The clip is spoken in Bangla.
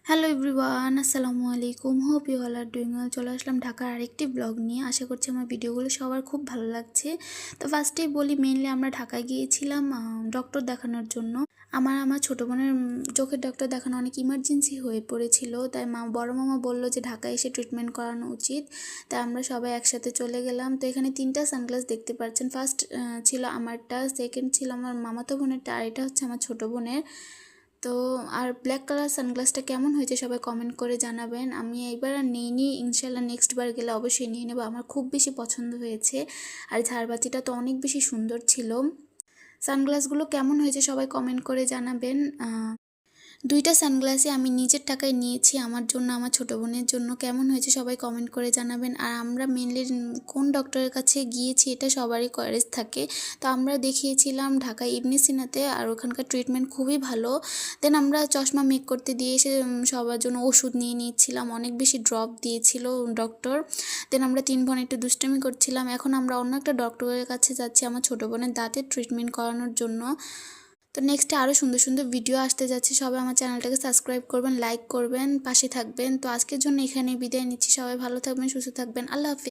হ্যালো এভরিওয়ান, আসসালামু আলাইকুম। Hope you all are doing well. চলে আসলাম ঢাকার আরেকটি ব্লগ নিয়ে। আশা করছি আমার ভিডিওগুলো সবার খুব ভালো লাগছে। তো ফার্স্টেই বলি, মেনলি আমরা ঢাকায় গিয়েছিলাম ডক্টর দেখানোর জন্য। আমার ছোট বোনের চোখের ডক্টর দেখানো অনেক ইমার্জেন্সি হয়ে পড়েছিল, তাই বড় মামা বলল যে ঢাকায় এসে ট্রিটমেন্ট করানো উচিত। তাই আমরা সবাই একসাথে চলে গেলাম। তো এখানে তিনটা সানগ্লাস দেখতে পাচ্ছেন। ফার্স্ট ছিল আমারটা, সেকেন্ড ছিল আমার মামাতো বোনেরটা, আর এটা হচ্ছে আমার ছোট বোনের। তো আর ব্ল্যাক কালার সানগ্লাসটা কেমন হয়েছে সবাই কমেন্ট করে জানাবেন। আমি এইবার আর নিইনি, ইনশাল্লাহ নেক্সট বার গেলে অবশ্যই নিয়ে নেবো। আমার খুব বেশি পছন্দ হয়েছে, আর ঝাড়বাতিটা তো অনেক বেশি সুন্দর ছিল। সানগ্লাসগুলো কেমন হয়েছে সবাই কমেন্ট করে জানাবেন। দুইটা সানগ্লাসই আমি নিজের টাকায় নিয়েছি, আমার জন্য, আমার ছোটো বোনের জন্য। কেমন হয়েছে সবাই কমেন্ট করে জানাবেন। আর আমরা মেনলি কোন ডক্টরের কাছে গিয়েছি এটা সবারই কোয়ারিজ থাকে। তো আমরা দেখিয়েছিলাম ঢাকা ইবনে সিনাতে, আর ওখানকার ট্রিটমেন্ট খুবই ভালো। দেন আমরা চশমা মেক করতে দিয়ে এসে সবার জন্য ওষুধ নিয়ে নিচ্ছিলাম, অনেক বেশি ড্রপ দিয়েছিল ডক্টর। দেন আমরা 3 বোন একটু দুষ্টামি করছিলাম। এখন আমরা অন্য একটা ডক্টরের কাছে যাচ্ছি আমার ছোটো বোনের দাঁতের ট্রিটমেন্ট করানোর জন্য। তো নেক্সটে আরও সুন্দর সুন্দর ভিডিও আসতে যাচ্ছে। সবাই আমার চ্যানেলটাকে সাবস্ক্রাইব করবেন, লাইক করবেন, পাশে থাকবেন। তো আজকের জন্য এখানেই বিদায় নিচ্ছি। সবাই ভালো থাকবেন, সুস্থ থাকবেন। আল্লাহ হাফিজ।